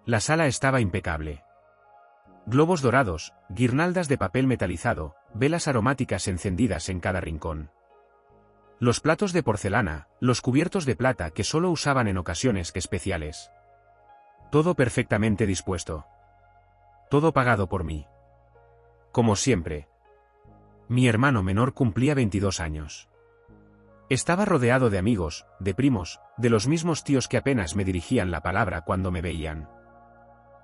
La sala estaba impecable. Globos dorados, guirnaldas de papel metalizado, velas aromáticas encendidas en cada rincón. Los platos de porcelana, los cubiertos de plata que solo usaban en ocasiones especiales. Todo perfectamente dispuesto. Todo pagado por mí. Como siempre. Mi hermano menor cumplía 22 años. Estaba rodeado de amigos, de primos, de los mismos tíos que apenas me dirigían la palabra cuando me veían.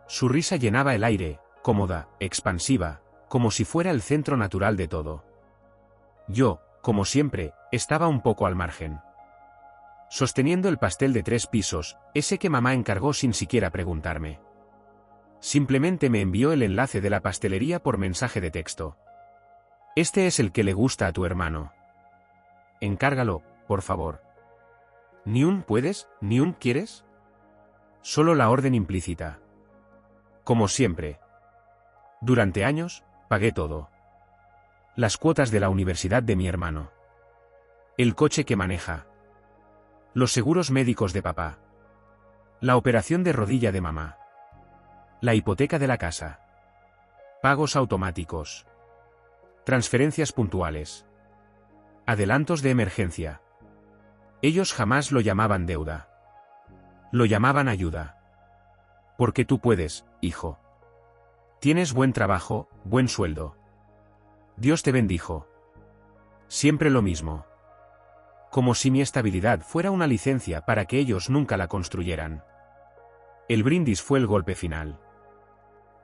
Su risa llenaba el aire, cómoda, expansiva, como si fuera el centro natural de todo. Yo, como siempre, estaba un poco al margen. Sosteniendo el pastel de 3 pisos, ese que mamá encargó sin siquiera preguntarme. Simplemente me envió el enlace de la pastelería por mensaje de texto. Este es el que le gusta a tu hermano. Encárgalo, por favor. ¿Ni un puedes, ni un quieres? Solo la orden implícita. Como siempre. Durante años, pagué todo. Las cuotas de la universidad de mi hermano. El coche que maneja. Los seguros médicos de papá. La operación de rodilla de mamá. La hipoteca de la casa. Pagos automáticos. Transferencias puntuales. Adelantos de emergencia. Ellos jamás lo llamaban deuda. Lo llamaban ayuda. Porque tú puedes, hijo. Tienes buen trabajo, buen sueldo. Dios te bendijo. Siempre lo mismo. Como si mi estabilidad fuera una licencia para que ellos nunca la construyeran. El brindis fue el golpe final.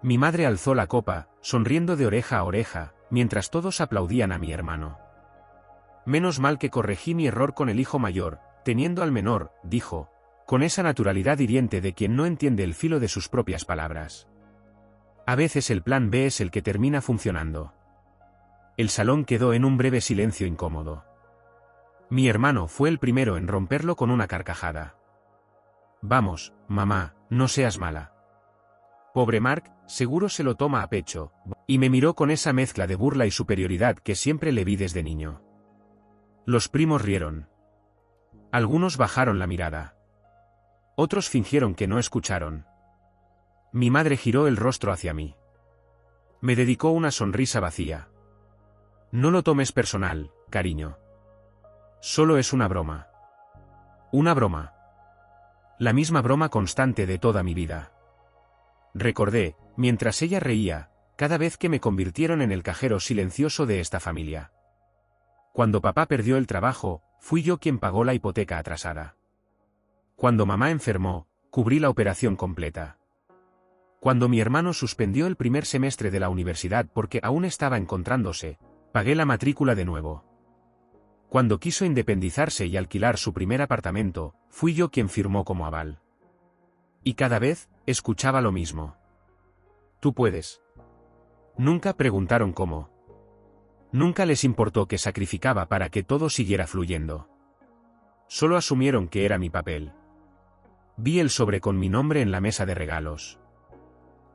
Mi madre alzó la copa, sonriendo de oreja a oreja, mientras todos aplaudían a mi hermano. Menos mal que corregí mi error con el hijo mayor, teniendo al menor, dijo, con esa naturalidad hiriente de quien no entiende el filo de sus propias palabras. A veces el plan B es el que termina funcionando. El salón quedó en un breve silencio incómodo. Mi hermano fue el primero en romperlo con una carcajada. Vamos, mamá, no seas mala. Pobre Mark, seguro se lo toma a pecho, y me miró con esa mezcla de burla y superioridad que siempre le vi desde niño. Los primos rieron. Algunos bajaron la mirada. Otros fingieron que no escucharon. Mi madre giró el rostro hacia mí. Me dedicó una sonrisa vacía. No lo tomes personal, cariño. Solo es una broma. Una broma. La misma broma constante de toda mi vida. Recordé, mientras ella reía, cada vez que me convirtieron en el cajero silencioso de esta familia. Cuando papá perdió el trabajo, fui yo quien pagó la hipoteca atrasada. Cuando mamá enfermó, cubrí la operación completa. Cuando mi hermano suspendió el primer semestre de la universidad porque aún estaba encontrándose, pagué la matrícula de nuevo. Cuando quiso independizarse y alquilar su primer apartamento, fui yo quien firmó como aval. Y cada vez, escuchaba lo mismo. Tú puedes. Nunca preguntaron cómo. Nunca les importó que sacrificaba para que todo siguiera fluyendo. Solo asumieron que era mi papel. Vi el sobre con mi nombre en la mesa de regalos.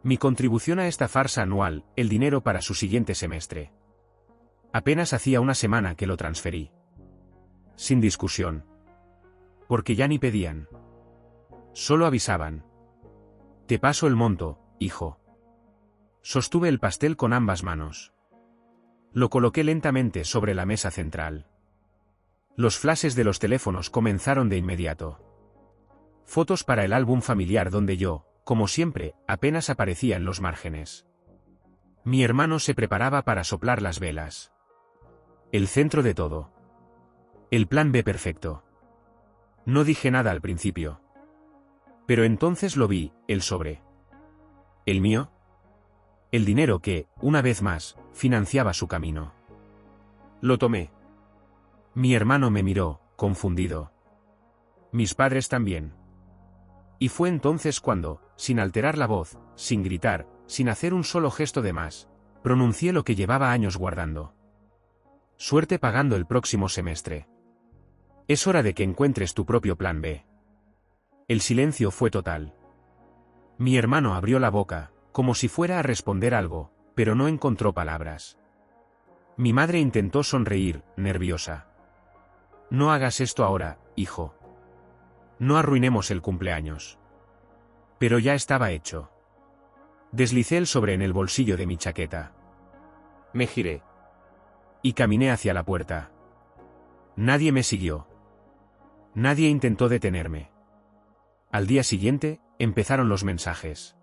Mi contribución a esta farsa anual, el dinero para su siguiente semestre. Apenas hacía una semana que lo transferí. Sin discusión. Porque ya ni pedían. Solo avisaban. Te paso el monto, hijo. Sostuve el pastel con ambas manos. Lo coloqué lentamente sobre la mesa central. Los flashes de los teléfonos comenzaron de inmediato. Fotos para el álbum familiar donde yo, como siempre, apenas aparecía en los márgenes. Mi hermano se preparaba para soplar las velas. El centro de todo. El plan B perfecto. No dije nada al principio. Pero entonces lo vi, el sobre. ¿El mío? El dinero que, una vez más, financiaba su camino. Lo tomé. Mi hermano me miró, confundido. Mis padres también. Y fue entonces cuando, sin alterar la voz, sin gritar, sin hacer un solo gesto de más, pronuncié lo que llevaba años guardando. Suerte pagando el próximo semestre. Es hora de que encuentres tu propio plan B. El silencio fue total. Mi hermano abrió la boca, como si fuera a responder algo, pero no encontró palabras. Mi madre intentó sonreír, nerviosa. No hagas esto ahora, hijo. No arruinemos el cumpleaños. Pero ya estaba hecho. Deslicé el sobre en el bolsillo de mi chaqueta. Me giré. Y caminé hacia la puerta. Nadie me siguió. Nadie intentó detenerme. Al día siguiente, empezaron los mensajes.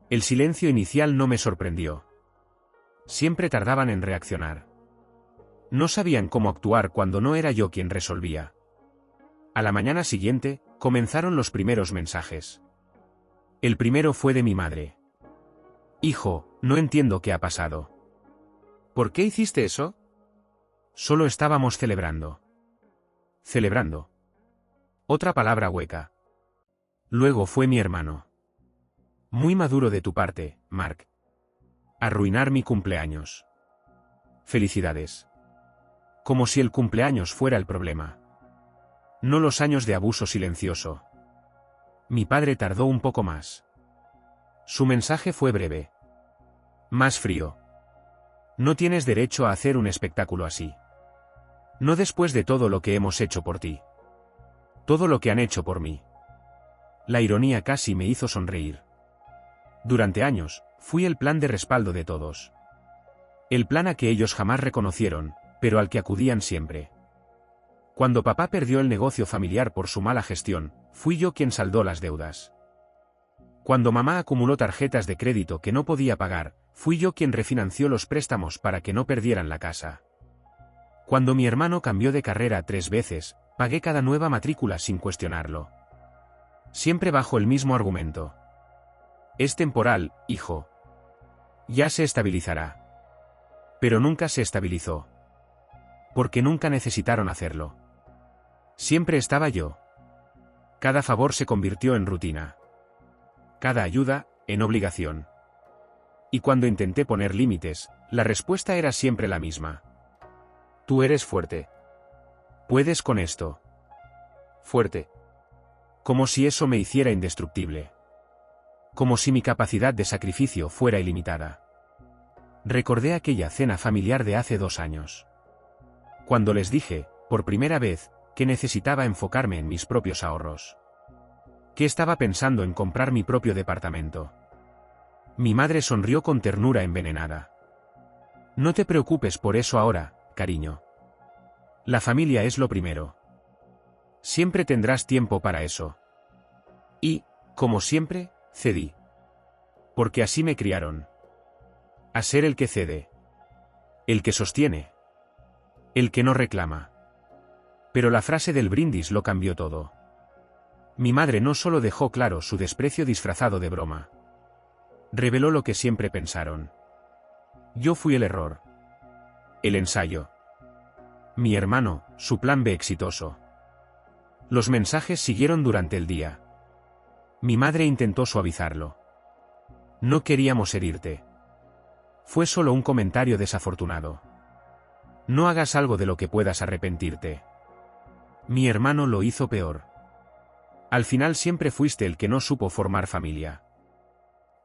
El silencio inicial no me sorprendió. Siempre tardaban en reaccionar. No sabían cómo actuar cuando no era yo quien resolvía. A la mañana siguiente, comenzaron los primeros mensajes. El primero fue de mi madre. Hijo, no entiendo qué ha pasado. ¿Por qué hiciste eso? Solo estábamos celebrando. Celebrando. Otra palabra hueca. Luego fue mi hermano. Muy maduro de tu parte, Mark. Arruinar mi cumpleaños. Felicidades. Como si el cumpleaños fuera el problema. No los años de abuso silencioso. Mi padre tardó un poco más. Su mensaje fue breve. Más frío. No tienes derecho a hacer un espectáculo así. No después de todo lo que hemos hecho por ti. Todo lo que han hecho por mí. La ironía casi me hizo sonreír. Durante años, fui el plan de respaldo de todos. El plan a que ellos jamás reconocieron, pero al que acudían siempre. Cuando papá perdió el negocio familiar por su mala gestión, fui yo quien saldó las deudas. Cuando mamá acumuló tarjetas de crédito que no podía pagar, fui yo quien refinanció los préstamos para que no perdieran la casa. Cuando mi hermano cambió de carrera 3 veces, pagué cada nueva matrícula sin cuestionarlo. Siempre bajo el mismo argumento. Es temporal, hijo. Ya se estabilizará. Pero nunca se estabilizó. Porque nunca necesitaron hacerlo. Siempre estaba yo. Cada favor se convirtió en rutina. Cada ayuda, en obligación. Y cuando intenté poner límites, la respuesta era siempre la misma. Tú eres fuerte. Puedes con esto. Fuerte. Como si eso me hiciera indestructible. Como si mi capacidad de sacrificio fuera ilimitada. Recordé aquella cena familiar de hace 2 años. Cuando les dije, por primera vez, que necesitaba enfocarme en mis propios ahorros. Que estaba pensando en comprar mi propio departamento. Mi madre sonrió con ternura envenenada. No te preocupes por eso ahora, cariño. La familia es lo primero. Siempre tendrás tiempo para eso. Y, como siempre, cedí. Porque así me criaron. A ser el que cede. El que sostiene. El que no reclama. Pero la frase del brindis lo cambió todo. Mi madre no solo dejó claro su desprecio disfrazado de broma. Reveló lo que siempre pensaron. Yo fui el error. El ensayo. Mi hermano, su plan B exitoso. Los mensajes siguieron durante el día. Mi madre intentó suavizarlo. No queríamos herirte. Fue solo un comentario desafortunado. No hagas algo de lo que puedas arrepentirte. Mi hermano lo hizo peor. Al final siempre fuiste el que no supo formar familia.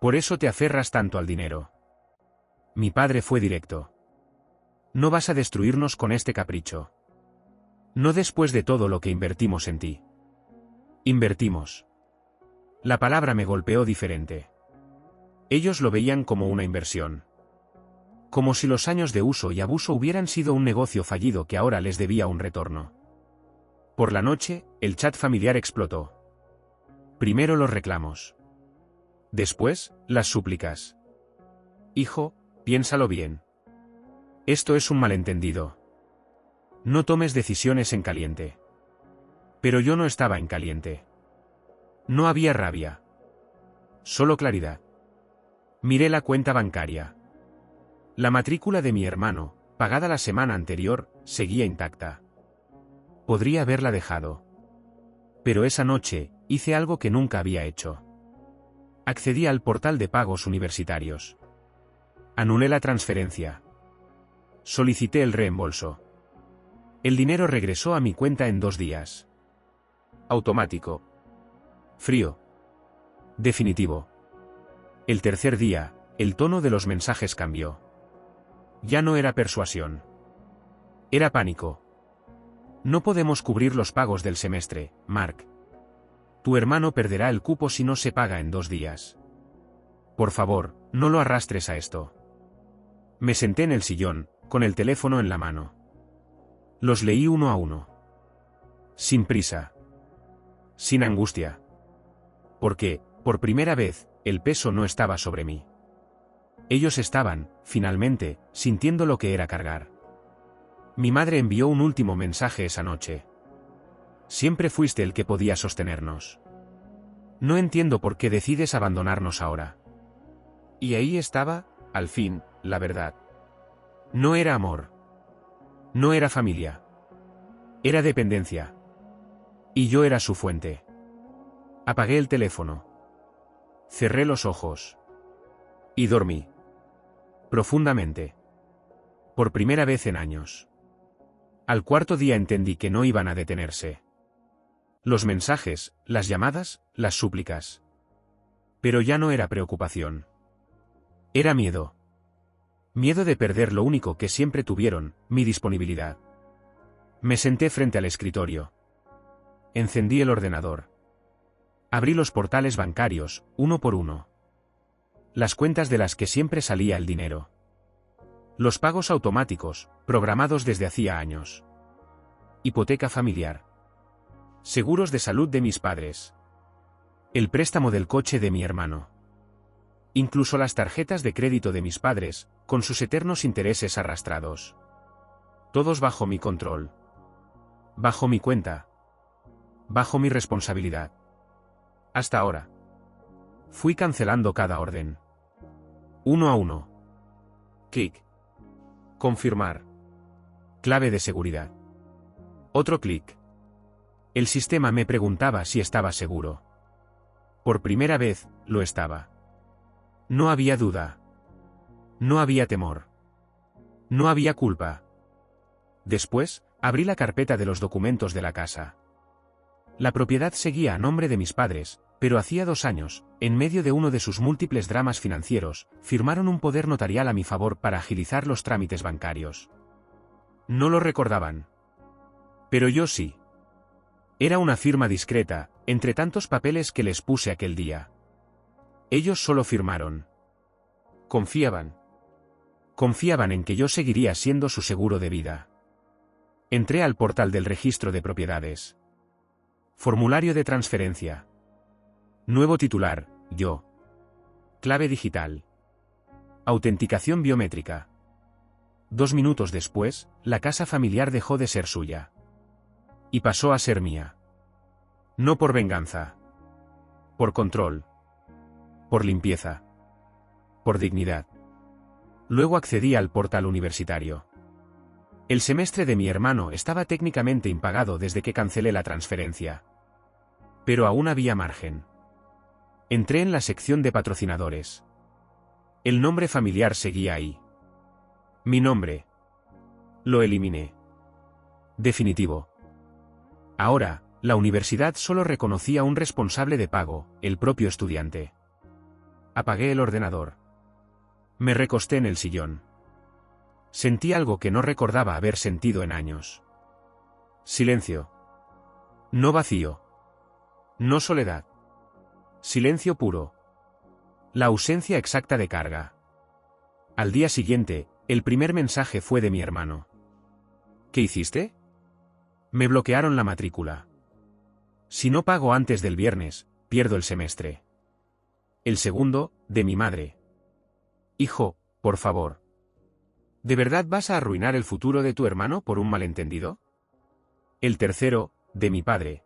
Por eso te aferras tanto al dinero. Mi padre fue directo. No vas a destruirnos con este capricho. No después de todo lo que invertimos en ti. Invertimos. La palabra me golpeó diferente. Ellos lo veían como una inversión. Como si los años de uso y abuso hubieran sido un negocio fallido que ahora les debía un retorno. Por la noche, el chat familiar explotó. Primero los reclamos. Después, las súplicas. Hijo, piénsalo bien. Esto es un malentendido. No tomes decisiones en caliente. Pero yo no estaba en caliente. No había rabia. Solo claridad. Miré la cuenta bancaria. La matrícula de mi hermano, pagada la semana anterior, seguía intacta. Podría haberla dejado. Pero esa noche, hice algo que nunca había hecho. Accedí al portal de pagos universitarios. Anulé la transferencia. Solicité el reembolso. El dinero regresó a mi cuenta en 2 días. Automático. Frío. Definitivo. El tercer día, el tono de los mensajes cambió. Ya no era persuasión. Era pánico. No podemos cubrir los pagos del semestre, Mark. Tu hermano perderá el cupo si no se paga en 2 días. Por favor, no lo arrastres a esto. Me senté en el sillón, con el teléfono en la mano. Los leí uno a uno. Sin prisa. Sin angustia. Porque, por primera vez, el peso no estaba sobre mí. Ellos estaban, finalmente, sintiendo lo que era cargar. Mi madre envió un último mensaje esa noche. Siempre fuiste el que podía sostenernos. No entiendo por qué decides abandonarnos ahora. Y ahí estaba, al fin, la verdad. No era amor. No era familia. Era dependencia. Y yo era su fuente. Apagué el teléfono. Cerré los ojos. Y dormí. Profundamente. Por primera vez en años. Al cuarto día entendí que no iban a detenerse. Los mensajes, las llamadas, las súplicas. Pero ya no era preocupación. Era miedo. Miedo de perder lo único que siempre tuvieron, mi disponibilidad. Me senté frente al escritorio. Encendí el ordenador. Abrí los portales bancarios, uno por uno. Las cuentas de las que siempre salía el dinero. Los pagos automáticos, programados desde hacía años. Hipoteca familiar. Seguros de salud de mis padres. El préstamo del coche de mi hermano. Incluso las tarjetas de crédito de mis padres, con sus eternos intereses arrastrados. Todos bajo mi control. Bajo mi cuenta. Bajo mi responsabilidad. Hasta ahora. Fui cancelando cada orden. Uno a uno. Clic. Confirmar. Clave de seguridad. Otro clic. El sistema me preguntaba si estaba seguro. Por primera vez, lo estaba. No había duda. No había temor. No había culpa. Después, abrí la carpeta de los documentos de la casa. La propiedad seguía a nombre de mis padres, pero hacía 2 años, en medio de uno de sus múltiples dramas financieros, firmaron un poder notarial a mi favor para agilizar los trámites bancarios. No lo recordaban. Pero yo sí. Era una firma discreta, entre tantos papeles que les puse aquel día. Ellos solo firmaron. Confiaban. Confiaban en que yo seguiría siendo su seguro de vida. Entré al portal del registro de propiedades. Formulario de transferencia. Nuevo titular, yo. Clave digital. Autenticación biométrica. 2 minutos después, la casa familiar dejó de ser suya. Y pasó a ser mía. No por venganza. Por control. Por limpieza. Por dignidad. Luego accedí al portal universitario. El semestre de mi hermano estaba técnicamente impagado desde que cancelé la transferencia. Pero aún había margen. Entré en la sección de patrocinadores. El nombre familiar seguía ahí. Mi nombre. Lo eliminé. Definitivo. Ahora, la universidad solo reconocía un responsable de pago, el propio estudiante. Apagué el ordenador. Me recosté en el sillón. Sentí algo que no recordaba haber sentido en años. Silencio. No vacío. No soledad. Silencio puro. La ausencia exacta de carga. Al día siguiente, el primer mensaje fue de mi hermano. ¿Qué hiciste? Me bloquearon la matrícula. Si no pago antes del viernes, pierdo el semestre. El segundo, de mi madre. Hijo, por favor. ¿De verdad vas a arruinar el futuro de tu hermano por un malentendido? El tercero, de mi padre.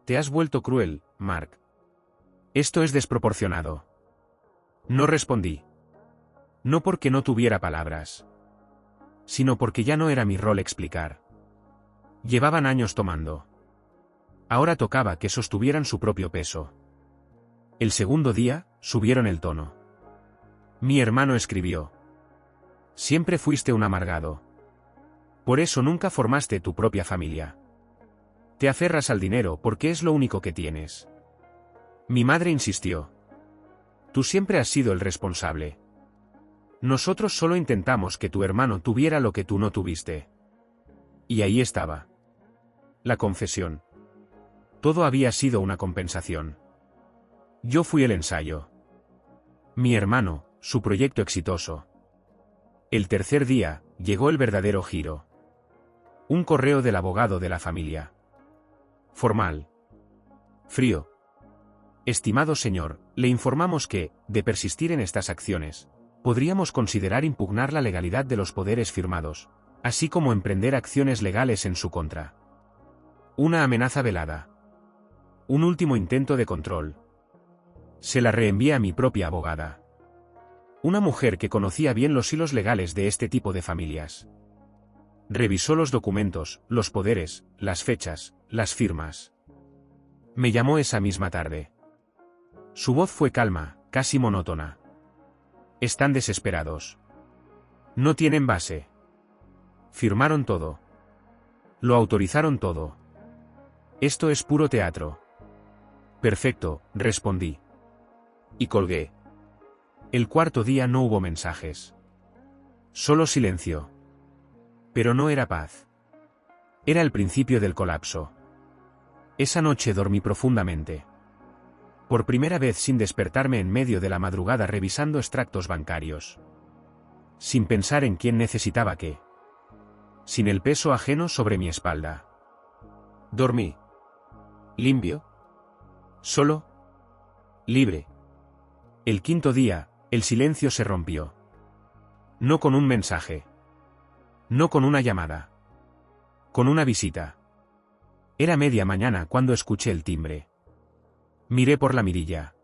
Te has vuelto cruel, Mark. Esto es desproporcionado. No respondí. No porque no tuviera palabras, sino porque ya no era mi rol explicar. Llevaban años tomando. Ahora tocaba que sostuvieran su propio peso. El segundo día, subieron el tono. Mi hermano escribió. Siempre fuiste un amargado. Por eso nunca formaste tu propia familia. Te aferras al dinero porque es lo único que tienes. Mi madre insistió. Tú siempre has sido el responsable. Nosotros solo intentamos que tu hermano tuviera lo que tú no tuviste. Y ahí estaba. La confesión. Todo había sido una compensación. Yo fui el ensayo. Mi hermano, su proyecto exitoso. El tercer día, llegó el verdadero giro. Un correo del abogado de la familia. Formal. Frío. Estimado señor, le informamos que, de persistir en estas acciones, podríamos considerar impugnar la legalidad de los poderes firmados, así como emprender acciones legales en su contra. Una amenaza velada. Un último intento de control. Se la reenvié a mi propia abogada. Una mujer que conocía bien los hilos legales de este tipo de familias. Revisó los documentos, los poderes, las fechas, las firmas. Me llamó esa misma tarde. Su voz fue calma, casi monótona. Están desesperados. No tienen base. Firmaron todo. Lo autorizaron todo. Esto es puro teatro. Perfecto, respondí. Y colgué. El cuarto día no hubo mensajes. Solo silencio. Pero no era paz. Era el principio del colapso. Esa noche dormí profundamente. Por primera vez sin despertarme en medio de la madrugada revisando extractos bancarios. Sin pensar en quién necesitaba qué. Sin el peso ajeno sobre mi espalda. Dormí. Limpio. Solo. Libre. El quinto día, el silencio se rompió. No con un mensaje. No con una llamada. Con una visita. Era media mañana cuando escuché el timbre. Miré por la mirilla.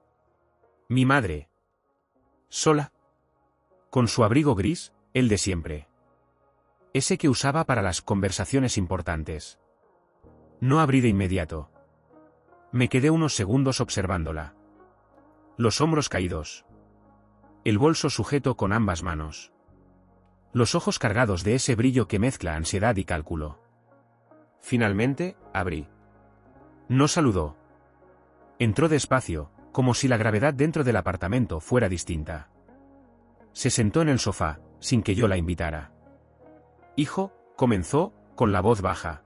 Mi madre. Sola. Con su abrigo gris, el de siempre. Ese que usaba para las conversaciones importantes. No abrí de inmediato. Me quedé unos segundos observándola. Los hombros caídos. El bolso sujeto con ambas manos. Los ojos cargados de ese brillo que mezcla ansiedad y cálculo. Finalmente, abrí. No saludó. Entró despacio, como si la gravedad dentro del apartamento fuera distinta. Se sentó en el sofá, sin que yo la invitara. Hijo, comenzó, con la voz baja.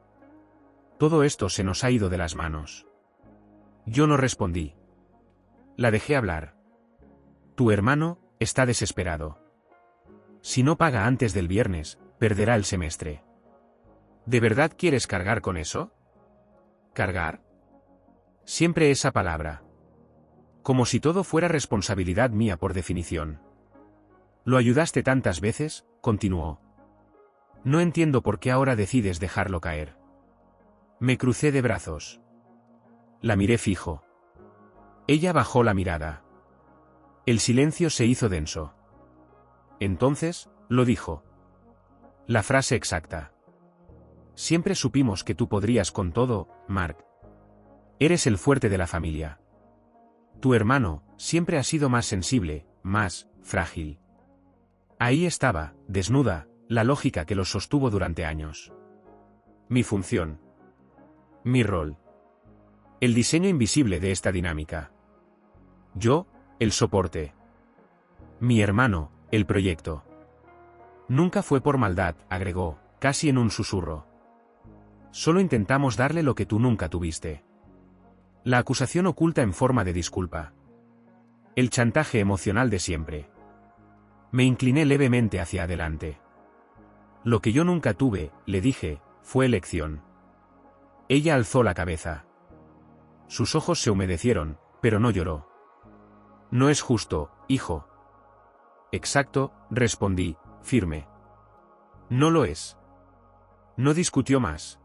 Todo esto se nos ha ido de las manos. Yo no respondí. La dejé hablar. Tu hermano está desesperado. Si no paga antes del viernes, perderá el semestre. ¿De verdad quieres cargar con eso? ¿Cargar? Siempre esa palabra. Como si todo fuera responsabilidad mía por definición. Lo ayudaste tantas veces, continuó. No entiendo por qué ahora decides dejarlo caer. Me crucé de brazos. La miré fijo. Ella bajó la mirada. El silencio se hizo denso. Entonces, lo dijo. La frase exacta. Siempre supimos que tú podrías con todo, Mark. Eres el fuerte de la familia. Tu hermano siempre ha sido más sensible, más frágil. Ahí estaba, desnuda, la lógica que los sostuvo durante años. Mi función. Mi rol. El diseño invisible de esta dinámica. Yo, el soporte. Mi hermano, el proyecto. Nunca fue por maldad, agregó, casi en un susurro. Solo intentamos darle lo que tú nunca tuviste. La acusación oculta en forma de disculpa. El chantaje emocional de siempre. Me incliné levemente hacia adelante. Lo que yo nunca tuve, le dije, fue elección. Ella alzó la cabeza. Sus ojos se humedecieron, pero no lloró. No es justo, hijo. Exacto, respondí, firme. No lo es. No discutió más.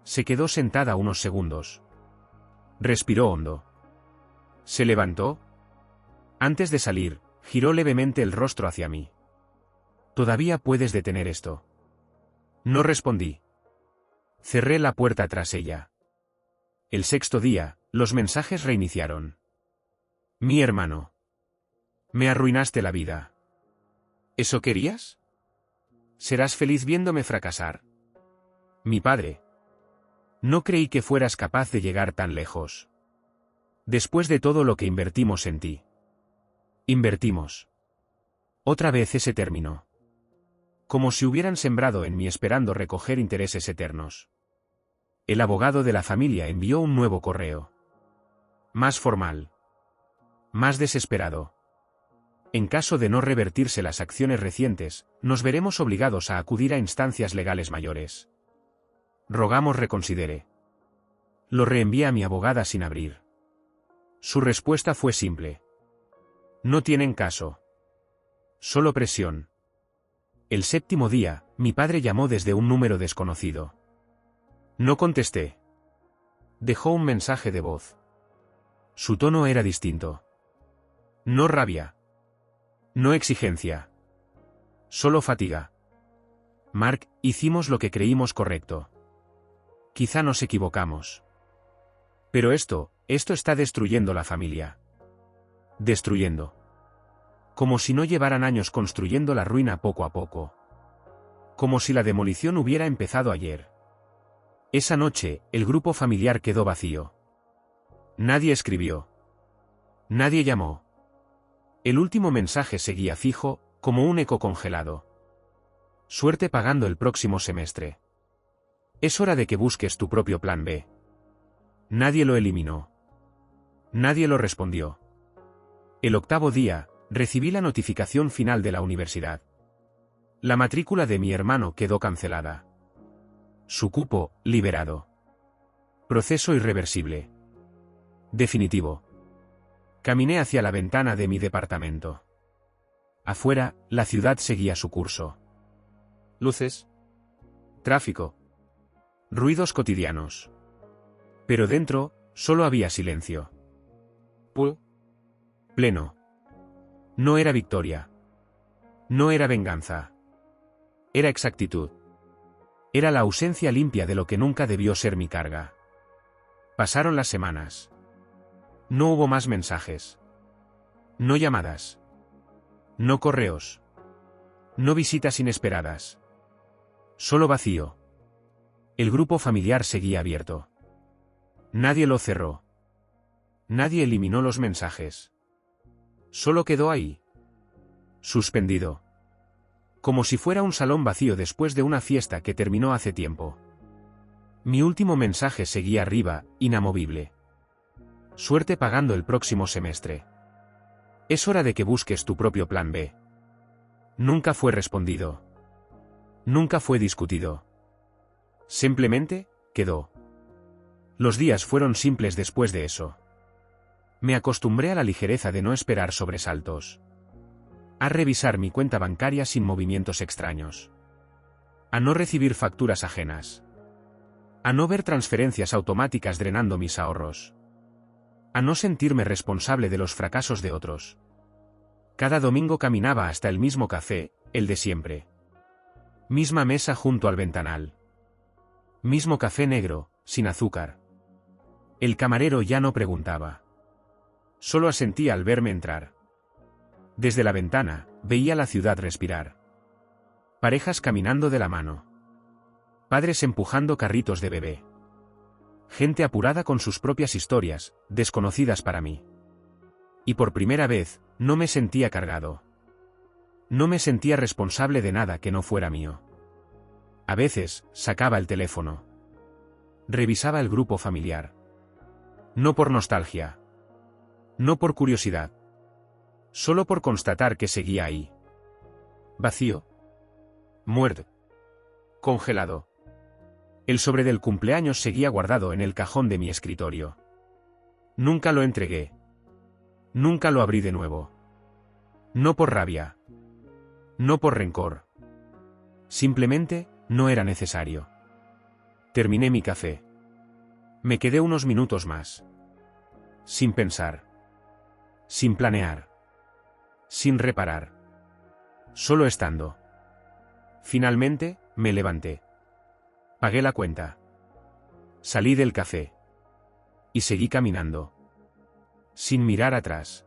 Se quedó sentada unos segundos. Respiró hondo. Se levantó. Antes de salir, giró levemente el rostro hacia mí. ¿Todavía puedes detener esto? No respondí. Cerré la puerta tras ella. El sexto día, los mensajes reiniciaron. Mi hermano. Me arruinaste la vida. ¿Eso querías? ¿Serás feliz viéndome fracasar? Mi padre. No creí que fueras capaz de llegar tan lejos. Después de todo lo que invertimos en ti. Invertimos. Otra vez ese término. Como si hubieran sembrado en mí esperando recoger intereses eternos. El abogado de la familia envió un nuevo correo. Más formal. Más desesperado. En caso de no revertirse las acciones recientes, nos veremos obligados a acudir a instancias legales mayores. Rogamos reconsidere. Lo reenvié a mi abogada sin abrir. Su respuesta fue simple. No tienen caso. Solo presión. El séptimo día, mi padre llamó desde un número desconocido. No contesté. Dejó un mensaje de voz. Su tono era distinto. No rabia. No exigencia. Solo fatiga. Mark, hicimos lo que creímos correcto. Quizá nos equivocamos. Pero esto está destruyendo la familia. Destruyendo. Como si no llevaran años construyendo la ruina poco a poco. Como si la demolición hubiera empezado ayer. Esa noche, el grupo familiar quedó vacío. Nadie escribió. Nadie llamó. El último mensaje seguía fijo, como un eco congelado. Suerte pagando el próximo semestre. Es hora de que busques tu propio plan B. Nadie lo eliminó. Nadie lo respondió. El octavo día, recibí la notificación final de la universidad. La matrícula de mi hermano quedó cancelada. Su cupo, liberado. Proceso irreversible. Definitivo. Caminé hacia la ventana de mi departamento. Afuera, la ciudad seguía su curso. Luces. Tráfico. Ruidos cotidianos. Pero dentro, solo había silencio. Pleno. No era victoria. No era venganza. Era exactitud. Era la ausencia limpia de lo que nunca debió ser mi carga. Pasaron las semanas. No hubo más mensajes. No llamadas. No correos. No visitas inesperadas. Solo vacío. El grupo familiar seguía abierto. Nadie lo cerró. Nadie eliminó los mensajes. Solo quedó ahí. Suspendido. Como si fuera un salón vacío después de una fiesta que terminó hace tiempo. Mi último mensaje seguía arriba, inamovible. Suerte pagando el próximo semestre. Es hora de que busques tu propio plan B. Nunca fue respondido. Nunca fue discutido. Simplemente, quedó. Los días fueron simples después de eso. Me acostumbré a la ligereza de no esperar sobresaltos. A revisar mi cuenta bancaria sin movimientos extraños. A no recibir facturas ajenas. A no ver transferencias automáticas drenando mis ahorros. A no sentirme responsable de los fracasos de otros. Cada domingo caminaba hasta el mismo café, el de siempre. Misma mesa junto al ventanal. Mismo café negro, sin azúcar. El camarero ya no preguntaba. Solo asentía al verme entrar. Desde la ventana, veía la ciudad respirar. Parejas caminando de la mano. Padres empujando carritos de bebé. Gente apurada con sus propias historias, desconocidas para mí. Y por primera vez, no me sentía cargado. No me sentía responsable de nada que no fuera mío. A veces, sacaba el teléfono. Revisaba el grupo familiar. No por nostalgia. No por curiosidad. Solo por constatar que seguía ahí. Vacío. Muerto. Congelado. El sobre del cumpleaños seguía guardado en el cajón de mi escritorio. Nunca lo entregué. Nunca lo abrí de nuevo. No por rabia. No por rencor. Simplemente, no era necesario. Terminé mi café. Me quedé unos minutos más. Sin pensar. Sin planear. Sin reparar. Solo estando. Finalmente, me levanté. Pagué la cuenta. Salí del café. Y seguí caminando. Sin mirar atrás.